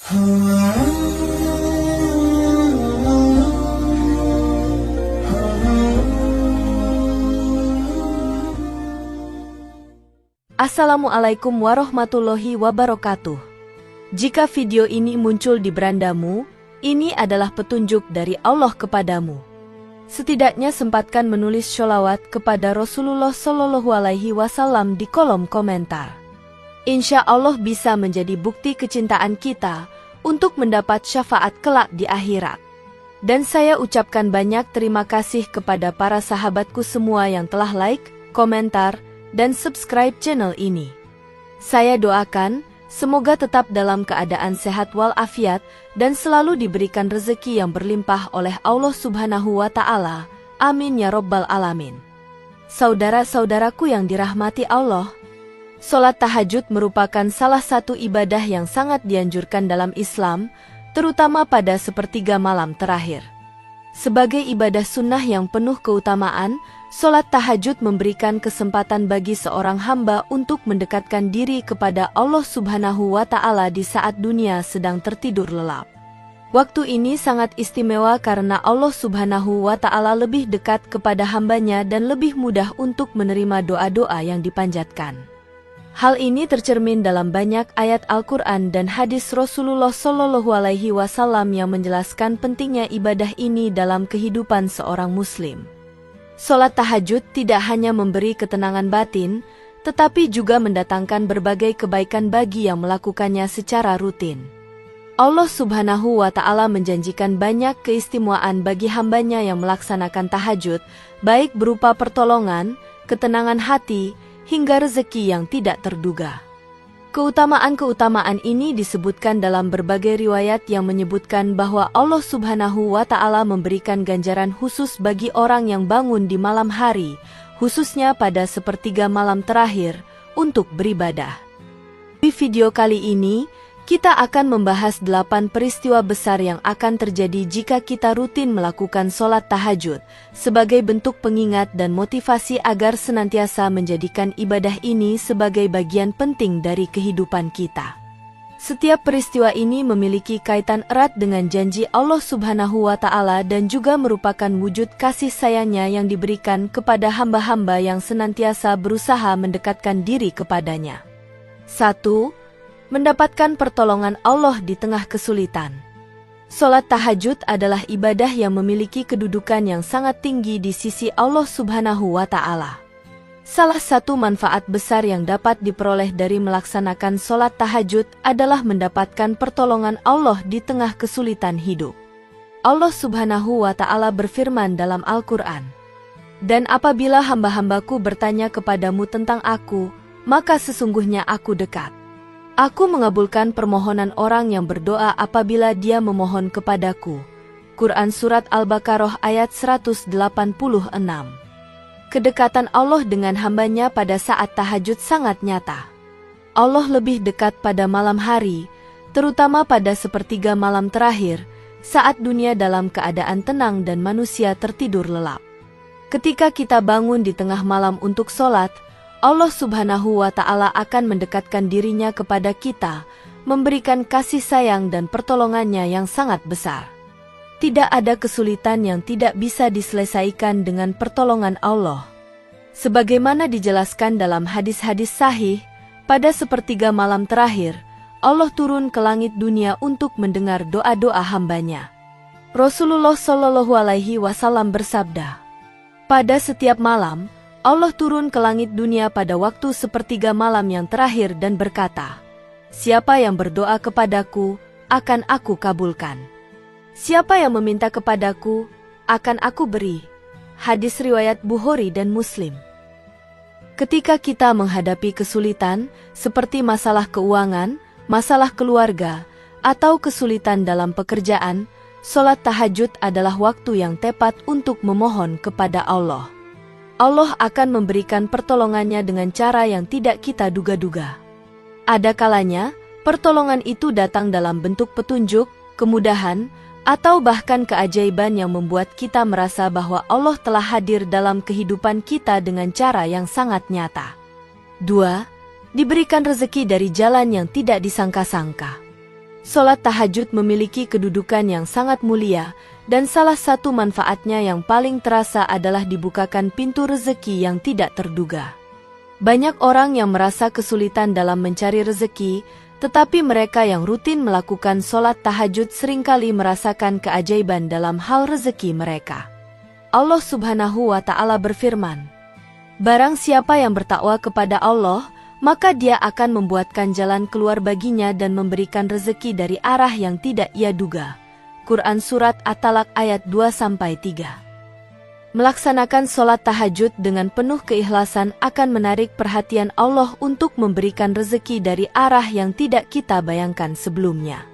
Assalamualaikum warahmatullahi wabarakatuh. Jika video ini muncul di berandamu, ini adalah petunjuk dari Allah kepadamu. Setidaknya sempatkan menulis sholawat kepada Rasulullah Shallallahu Alaihi Wasallam di kolom komentar. Insya Allah bisa menjadi bukti kecintaan kita untuk mendapat syafaat kelak di akhirat. Dan saya ucapkan banyak terima kasih kepada para sahabatku semua yang telah like, komentar, dan subscribe channel ini. Saya doakan, semoga tetap dalam keadaan sehat walafiat dan selalu diberikan rezeki yang berlimpah oleh Allah Subhanahu wa Ta'ala. Amin ya Rabbal Alamin. Saudara-saudaraku yang dirahmati Allah, sholat tahajud merupakan salah satu ibadah yang sangat dianjurkan dalam Islam, terutama pada sepertiga malam terakhir. Sebagai ibadah sunnah yang penuh keutamaan, sholat tahajud memberikan kesempatan bagi seorang hamba untuk mendekatkan diri kepada Allah Subhanahu wa Ta'ala di saat dunia sedang tertidur lelap. Waktu ini sangat istimewa karena Allah Subhanahu wa Ta'ala lebih dekat kepada hambanya dan lebih mudah untuk menerima doa-doa yang dipanjatkan. Hal ini tercermin dalam banyak ayat Al-Quran dan hadis Rasulullah Shallallahu Alaihi Wasallam yang menjelaskan pentingnya ibadah ini dalam kehidupan seorang muslim. Sholat tahajud tidak hanya memberi ketenangan batin, tetapi juga mendatangkan berbagai kebaikan bagi yang melakukannya secara rutin. Allah Subhanahu wa Ta'ala menjanjikan banyak keistimewaan bagi hambanya yang melaksanakan tahajud, baik berupa pertolongan, ketenangan hati, hingga rezeki yang tidak terduga. Keutamaan-keutamaan ini disebutkan dalam berbagai riwayat yang menyebutkan bahwa Allah Subhanahu wa Ta'ala memberikan ganjaran khusus bagi orang yang bangun di malam hari, khususnya pada sepertiga malam terakhir, untuk beribadah. Di video kali ini, kita akan membahas 8 peristiwa besar yang akan terjadi jika kita rutin melakukan sholat tahajud, sebagai bentuk pengingat dan motivasi agar senantiasa menjadikan ibadah ini sebagai bagian penting dari kehidupan kita. Setiap peristiwa ini memiliki kaitan erat dengan janji Allah Subhanahu wa Ta'ala dan juga merupakan wujud kasih sayangnya yang diberikan kepada hamba-hamba yang senantiasa berusaha mendekatkan diri kepadanya. 1. Mendapatkan pertolongan Allah di tengah kesulitan. Sholat tahajud adalah ibadah yang memiliki kedudukan yang sangat tinggi di sisi Allah Subhanahu wa Ta'ala. Salah satu manfaat besar yang dapat diperoleh dari melaksanakan sholat tahajud adalah mendapatkan pertolongan Allah di tengah kesulitan hidup. Allah Subhanahu wa Ta'ala berfirman dalam Al-Quran, "Dan apabila hamba-hambaku bertanya kepadamu tentang aku, maka sesungguhnya aku dekat. Aku mengabulkan permohonan orang yang berdoa apabila dia memohon kepadaku." Quran Surat Al-Baqarah ayat 186. Kedekatan Allah dengan hambanya pada saat tahajud sangat nyata. Allah lebih dekat pada malam hari, terutama pada sepertiga malam terakhir, saat dunia dalam keadaan tenang dan manusia tertidur lelap. Ketika kita bangun di tengah malam untuk sholat, Allah Subhanahu wa Ta'ala akan mendekatkan dirinya kepada kita, memberikan kasih sayang dan pertolongannya yang sangat besar. Tidak ada kesulitan yang tidak bisa diselesaikan dengan pertolongan Allah. Sebagaimana dijelaskan dalam hadis-hadis sahih, pada sepertiga malam terakhir, Allah turun ke langit dunia untuk mendengar doa-doa hambanya. Rasulullah Shallallahu Alaihi Wasallam bersabda, "Pada setiap malam, Allah turun ke langit dunia pada waktu sepertiga malam yang terakhir dan berkata, 'Siapa yang berdoa kepadaku, akan aku kabulkan. Siapa yang meminta kepadaku, akan aku beri.'" Hadis riwayat Bukhari dan Muslim. Ketika kita menghadapi kesulitan, seperti masalah keuangan, masalah keluarga, atau kesulitan dalam pekerjaan, sholat tahajud adalah waktu yang tepat untuk memohon kepada Allah. Allah akan memberikan pertolongannya dengan cara yang tidak kita duga-duga. Ada kalanya, pertolongan itu datang dalam bentuk petunjuk, kemudahan, atau bahkan keajaiban yang membuat kita merasa bahwa Allah telah hadir dalam kehidupan kita dengan cara yang sangat nyata. 2. Diberikan rezeki dari jalan yang tidak disangka-sangka. Sholat tahajud memiliki kedudukan yang sangat mulia, dan salah satu manfaatnya yang paling terasa adalah dibukakan pintu rezeki yang tidak terduga. Banyak orang yang merasa kesulitan dalam mencari rezeki, tetapi mereka yang rutin melakukan sholat tahajud seringkali merasakan keajaiban dalam hal rezeki mereka. Allah Subhanahu wa Ta'ala berfirman, "Barang siapa yang bertakwa kepada Allah, maka Dia akan membuatkan jalan keluar baginya dan memberikan rezeki dari arah yang tidak ia duga." Quran Surat At-Talaq ayat 2-3. Melaksanakan sholat tahajud dengan penuh keikhlasan akan menarik perhatian Allah untuk memberikan rezeki dari arah yang tidak kita bayangkan sebelumnya.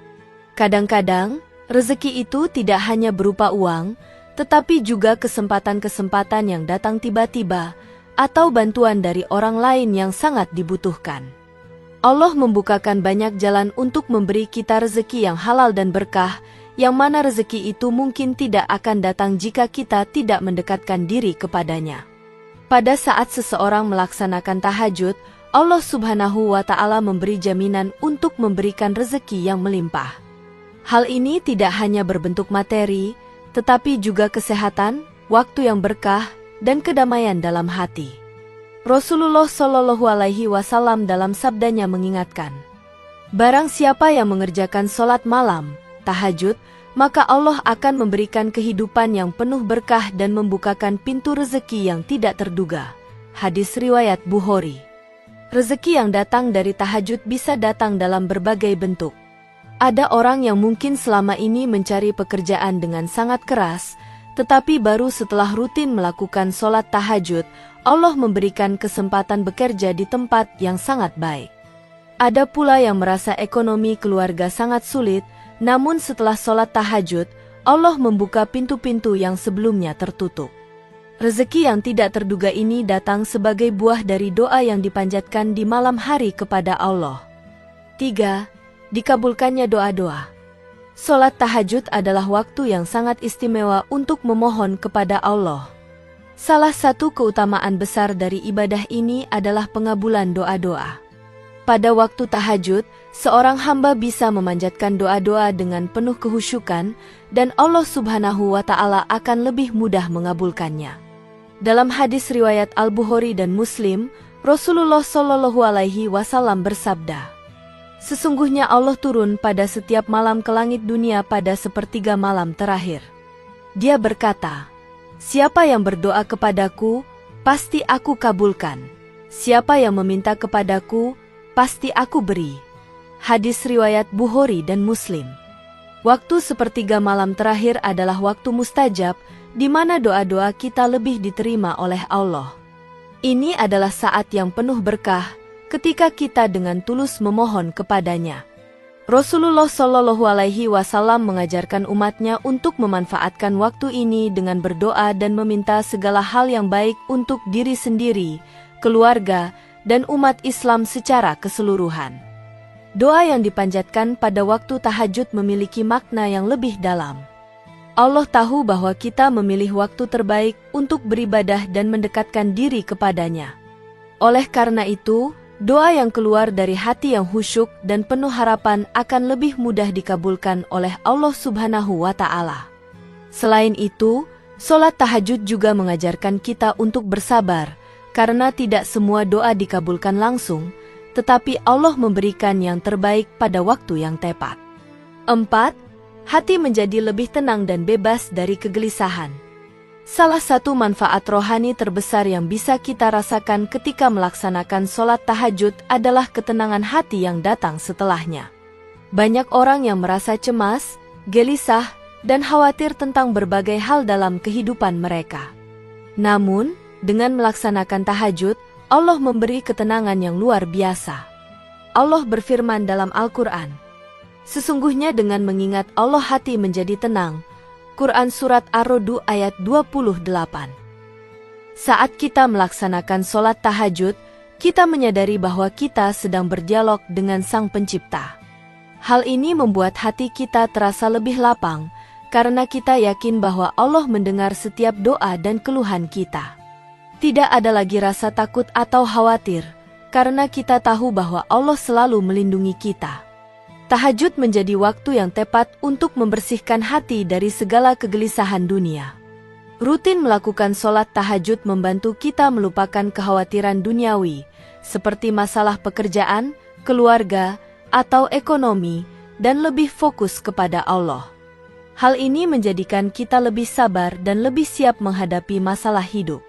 Kadang-kadang, rezeki itu tidak hanya berupa uang, tetapi juga kesempatan-kesempatan yang datang tiba-tiba, atau bantuan dari orang lain yang sangat dibutuhkan. Allah membukakan banyak jalan untuk memberi kita rezeki yang halal dan berkah, yang mana rezeki itu mungkin tidak akan datang jika kita tidak mendekatkan diri kepadanya. Pada saat seseorang melaksanakan tahajud, Allah Subhanahu wa Ta'ala memberi jaminan untuk memberikan rezeki yang melimpah. Hal ini tidak hanya berbentuk materi, tetapi juga kesehatan, waktu yang berkah, dan kedamaian dalam hati. Rasulullah Shallallahu Alaihi Wasallam dalam sabdanya mengingatkan, "Barang siapa yang mengerjakan sholat malam, tahajud, maka Allah akan memberikan kehidupan yang penuh berkah dan membukakan pintu rezeki yang tidak terduga." Hadis riwayat Bukhari. Rezeki yang datang dari tahajud bisa datang dalam berbagai bentuk. Ada orang yang mungkin selama ini mencari pekerjaan dengan sangat keras, tetapi baru setelah rutin melakukan sholat tahajud, Allah memberikan kesempatan bekerja di tempat yang sangat baik. Ada pula yang merasa ekonomi keluarga sangat sulit, namun setelah sholat tahajud, Allah membuka pintu-pintu yang sebelumnya tertutup. Rezeki yang tidak terduga ini datang sebagai buah dari doa yang dipanjatkan di malam hari kepada Allah. 3. Dikabulkannya doa-doa. Sholat tahajud adalah waktu yang sangat istimewa untuk memohon kepada Allah. Salah satu keutamaan besar dari ibadah ini adalah pengabulan doa-doa. Pada waktu tahajud, seorang hamba bisa memanjatkan doa-doa dengan penuh kehusyukan, dan Allah Subhanahu wa Ta'ala akan lebih mudah mengabulkannya. Dalam hadis riwayat Al-Bukhari dan Muslim, Rasulullah Shallallahu Alaihi Wasallam bersabda, "Sesungguhnya Allah turun pada setiap malam ke langit dunia pada sepertiga malam terakhir. Dia berkata, 'Siapa yang berdoa kepadaku, pasti aku kabulkan. Siapa yang meminta kepadaku, pasti aku beri.'" Hadis riwayat Bukhari dan Muslim. Waktu sepertiga malam terakhir adalah waktu mustajab, di mana doa-doa kita lebih diterima oleh Allah. Ini adalah saat yang penuh berkah, ketika kita dengan tulus memohon kepadanya. Rasulullah Shallallahu Alaihi Wasallam mengajarkan umatnya untuk memanfaatkan waktu ini dengan berdoa dan meminta segala hal yang baik untuk diri sendiri, keluarga, dan umat Islam secara keseluruhan. Doa yang dipanjatkan pada waktu tahajud memiliki makna yang lebih dalam. Allah tahu bahwa kita memilih waktu terbaik untuk beribadah dan mendekatkan diri kepadanya. Oleh karena itu, doa yang keluar dari hati yang khusyuk dan penuh harapan akan lebih mudah dikabulkan oleh Allah Subhanahu wa Ta'ala. Selain itu, sholat tahajud juga mengajarkan kita untuk bersabar, karena tidak semua doa dikabulkan langsung, tetapi Allah memberikan yang terbaik pada waktu yang tepat. 4. Hati menjadi lebih tenang dan bebas dari kegelisahan. Salah satu manfaat rohani terbesar yang bisa kita rasakan ketika melaksanakan sholat tahajud adalah ketenangan hati yang datang setelahnya. Banyak orang yang merasa cemas, gelisah, dan khawatir tentang berbagai hal dalam kehidupan mereka. Namun, dengan melaksanakan tahajud, Allah memberi ketenangan yang luar biasa. Allah berfirman dalam Al-Quran, "Sesungguhnya dengan mengingat Allah hati menjadi tenang." Quran Surat Ar-Ra'd ayat 28. Saat kita melaksanakan sholat tahajud, kita menyadari bahwa kita sedang berdialog dengan Sang Pencipta. Hal ini membuat hati kita terasa lebih lapang, karena kita yakin bahwa Allah mendengar setiap doa dan keluhan kita. Tidak ada lagi rasa takut atau khawatir, karena kita tahu bahwa Allah selalu melindungi kita. Tahajud menjadi waktu yang tepat untuk membersihkan hati dari segala kegelisahan dunia. Rutin melakukan sholat tahajud membantu kita melupakan kekhawatiran duniawi, seperti masalah pekerjaan, keluarga, atau ekonomi, dan lebih fokus kepada Allah. Hal ini menjadikan kita lebih sabar dan lebih siap menghadapi masalah hidup.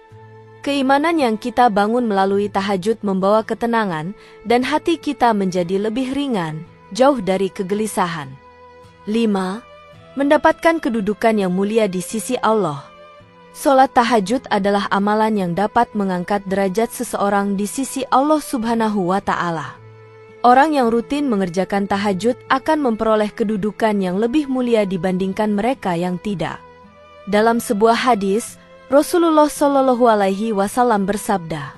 Keimanan yang kita bangun melalui tahajud membawa ketenangan, dan hati kita menjadi lebih ringan, jauh dari kegelisahan. 5. Mendapatkan kedudukan yang mulia di sisi Allah. Sholat tahajud adalah amalan yang dapat mengangkat derajat seseorang di sisi Allah Subhanahu wa Ta'ala. Orang yang rutin mengerjakan tahajud akan memperoleh kedudukan yang lebih mulia dibandingkan mereka yang tidak. Dalam sebuah hadis, Rasulullah Shallallahu Alaihi Wasallam bersabda,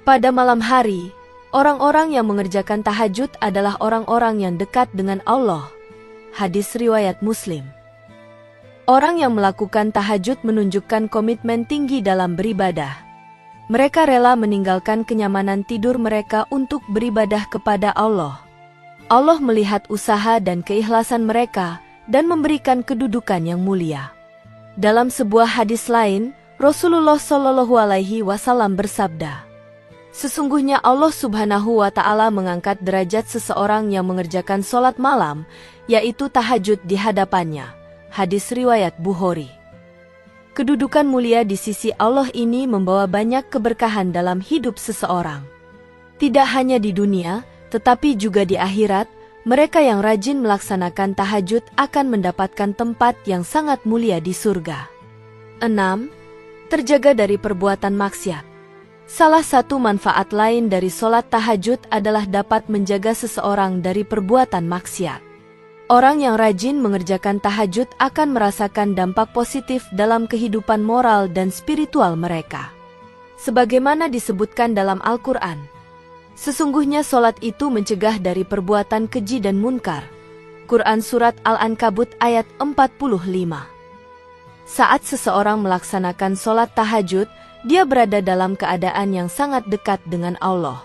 "Pada malam hari, orang-orang yang mengerjakan tahajud adalah orang-orang yang dekat dengan Allah." Hadis riwayat Muslim. Orang yang melakukan tahajud menunjukkan komitmen tinggi dalam beribadah. Mereka rela meninggalkan kenyamanan tidur mereka untuk beribadah kepada Allah. Allah melihat usaha dan keikhlasan mereka dan memberikan kedudukan yang mulia. Dalam sebuah hadis lain, Rasulullah Shallallahu Alaihi Wasallam bersabda, "Sesungguhnya Allah Subhanahu wa Ta'ala mengangkat derajat seseorang yang mengerjakan sholat malam, yaitu tahajud di hadapannya." Hadis riwayat Bukhari. Kedudukan mulia di sisi Allah ini membawa banyak keberkahan dalam hidup seseorang. Tidak hanya di dunia, tetapi juga di akhirat, mereka yang rajin melaksanakan tahajud akan mendapatkan tempat yang sangat mulia di surga. 6. Terjaga dari perbuatan maksiat. Salah satu manfaat lain dari sholat tahajud adalah dapat menjaga seseorang dari perbuatan maksiat. Orang yang rajin mengerjakan tahajud akan merasakan dampak positif dalam kehidupan moral dan spiritual mereka. Sebagaimana disebutkan dalam Al-Quran, sesungguhnya sholat itu mencegah dari perbuatan keji dan munkar. Quran Surat Al-Ankabut ayat 45. Saat seseorang melaksanakan sholat tahajud, dia berada dalam keadaan yang sangat dekat dengan Allah.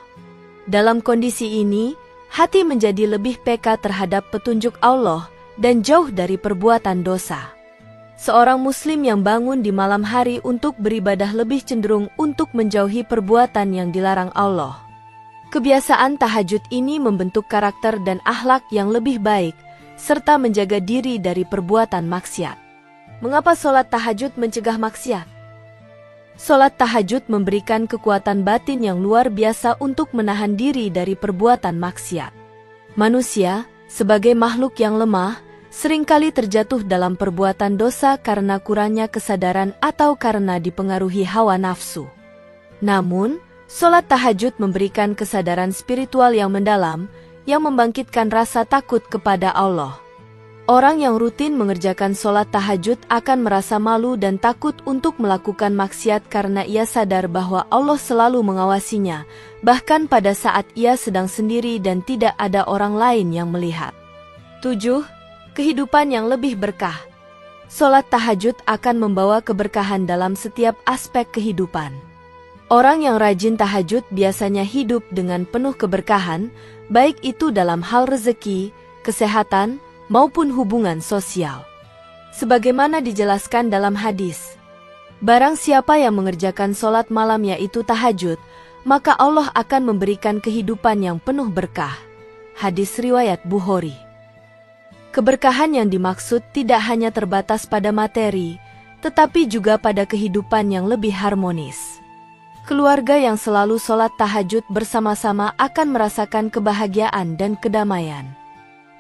Dalam kondisi ini, hati menjadi lebih peka terhadap petunjuk Allah dan jauh dari perbuatan dosa. Seorang muslim yang bangun di malam hari untuk beribadah lebih cenderung untuk menjauhi perbuatan yang dilarang Allah. Kebiasaan tahajud ini membentuk karakter dan akhlak yang lebih baik, serta menjaga diri dari perbuatan maksiat. Mengapa sholat tahajud mencegah maksiat? Sholat tahajud memberikan kekuatan batin yang luar biasa untuk menahan diri dari perbuatan maksiat. Manusia, sebagai makhluk yang lemah, seringkali terjatuh dalam perbuatan dosa karena kurangnya kesadaran atau karena dipengaruhi hawa nafsu. Namun, sholat tahajud memberikan kesadaran spiritual yang mendalam, yang membangkitkan rasa takut kepada Allah. Orang yang rutin mengerjakan sholat tahajud akan merasa malu dan takut untuk melakukan maksiat karena ia sadar bahwa Allah selalu mengawasinya, bahkan pada saat ia sedang sendiri dan tidak ada orang lain yang melihat. 7. Kehidupan yang lebih berkah. Sholat tahajud akan membawa keberkahan dalam setiap aspek kehidupan. Orang yang rajin tahajud biasanya hidup dengan penuh keberkahan, baik itu dalam hal rezeki, kesehatan, maupun hubungan sosial. Sebagaimana dijelaskan dalam hadis, barang siapa yang mengerjakan sholat malam yaitu tahajud, maka Allah akan memberikan kehidupan yang penuh berkah. Hadis riwayat Bukhari. Keberkahan yang dimaksud tidak hanya terbatas pada materi, tetapi juga pada kehidupan yang lebih harmonis. Keluarga yang selalu sholat tahajud bersama-sama akan merasakan kebahagiaan dan kedamaian.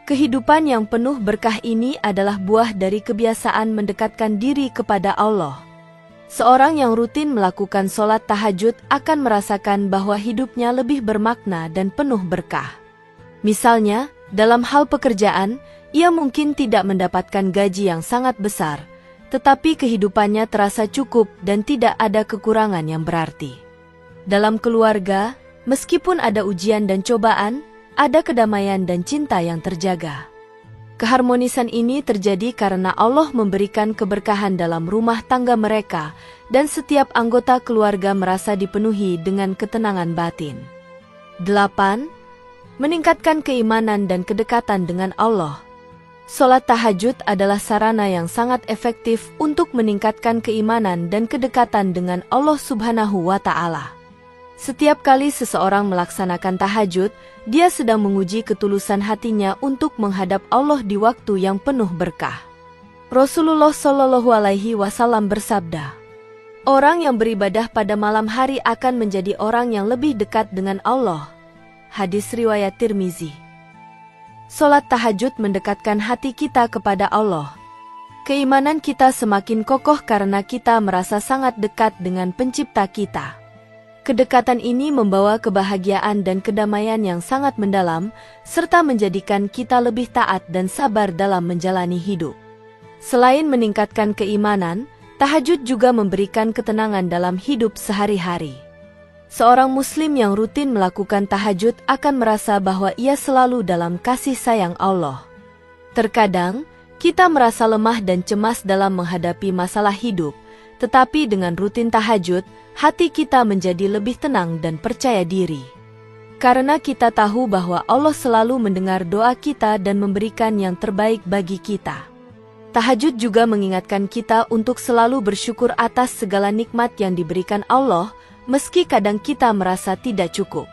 Kehidupan yang penuh berkah ini adalah buah dari kebiasaan mendekatkan diri kepada Allah. Seorang yang rutin melakukan sholat tahajud akan merasakan bahwa hidupnya lebih bermakna dan penuh berkah. Misalnya, dalam hal pekerjaan, ia mungkin tidak mendapatkan gaji yang sangat besar, tetapi kehidupannya terasa cukup dan tidak ada kekurangan yang berarti. Dalam keluarga, meskipun ada ujian dan cobaan, ada kedamaian dan cinta yang terjaga. Keharmonisan ini terjadi karena Allah memberikan keberkahan dalam rumah tangga mereka, dan setiap anggota keluarga merasa dipenuhi dengan ketenangan batin. 8. meningkatkan keimanan dan kedekatan dengan Allah. Sholat tahajud adalah sarana yang sangat efektif untuk meningkatkan keimanan dan kedekatan dengan Allah Subhanahu wa Ta'ala. Setiap kali seseorang melaksanakan tahajud, dia sedang menguji ketulusan hatinya untuk menghadap Allah di waktu yang penuh berkah. Rasulullah Shallallahu Alaihi Wasallam bersabda, "Orang yang beribadah pada malam hari akan menjadi orang yang lebih dekat dengan Allah." Hadis riwayat Tirmizi. Sholat tahajud mendekatkan hati kita kepada Allah. Keimanan kita semakin kokoh karena kita merasa sangat dekat dengan Pencipta kita. Kedekatan ini membawa kebahagiaan dan kedamaian yang sangat mendalam, serta menjadikan kita lebih taat dan sabar dalam menjalani hidup. Selain meningkatkan keimanan, tahajud juga memberikan ketenangan dalam hidup sehari-hari. Seorang muslim yang rutin melakukan tahajud akan merasa bahwa ia selalu dalam kasih sayang Allah. Terkadang, kita merasa lemah dan cemas dalam menghadapi masalah hidup, tetapi dengan rutin tahajud, hati kita menjadi lebih tenang dan percaya diri. Karena kita tahu bahwa Allah selalu mendengar doa kita dan memberikan yang terbaik bagi kita. Tahajud juga mengingatkan kita untuk selalu bersyukur atas segala nikmat yang diberikan Allah, meski kadang kita merasa tidak cukup.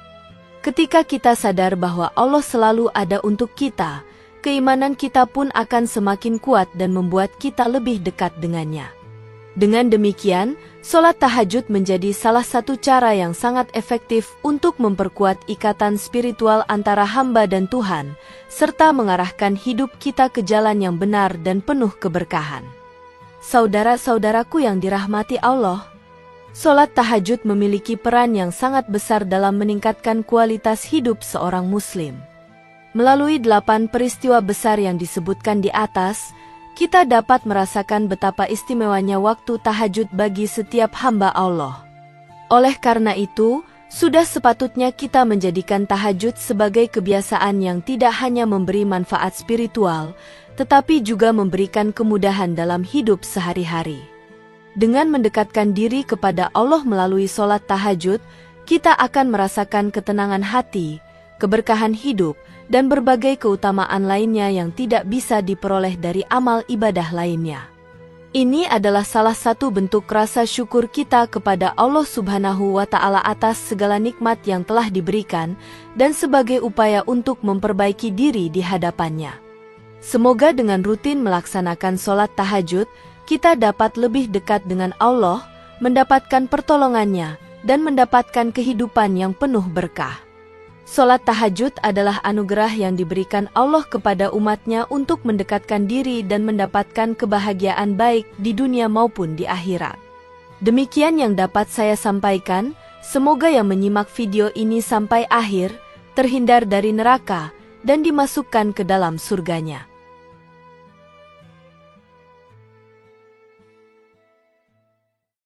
Ketika kita sadar bahwa Allah selalu ada untuk kita, keimanan kita pun akan semakin kuat dan membuat kita lebih dekat dengannya. Dengan demikian, sholat tahajud menjadi salah satu cara yang sangat efektif untuk memperkuat ikatan spiritual antara hamba dan Tuhan, serta mengarahkan hidup kita ke jalan yang benar dan penuh keberkahan. Saudara-saudaraku yang dirahmati Allah, sholat tahajud memiliki peran yang sangat besar dalam meningkatkan kualitas hidup seorang muslim. Melalui 8 peristiwa besar yang disebutkan di atas, kita dapat merasakan betapa istimewanya waktu tahajud bagi setiap hamba Allah. Oleh karena itu, sudah sepatutnya kita menjadikan tahajud sebagai kebiasaan yang tidak hanya memberi manfaat spiritual, tetapi juga memberikan kemudahan dalam hidup sehari-hari. Dengan mendekatkan diri kepada Allah melalui sholat tahajud, kita akan merasakan ketenangan hati, keberkahan hidup, dan berbagai keutamaan lainnya yang tidak bisa diperoleh dari amal ibadah lainnya. Ini adalah salah satu bentuk rasa syukur kita kepada Allah Subhanahu wa Ta'ala atas segala nikmat yang telah diberikan, dan sebagai upaya untuk memperbaiki diri di hadapannya. Semoga dengan rutin melaksanakan sholat tahajud, kita dapat lebih dekat dengan Allah, mendapatkan pertolongannya, dan mendapatkan kehidupan yang penuh berkah. Sholat tahajud adalah anugerah yang diberikan Allah kepada umatnya untuk mendekatkan diri dan mendapatkan kebahagiaan baik di dunia maupun di akhirat. Demikian yang dapat saya sampaikan, semoga yang menyimak video ini sampai akhir, terhindar dari neraka, dan dimasukkan ke dalam surganya.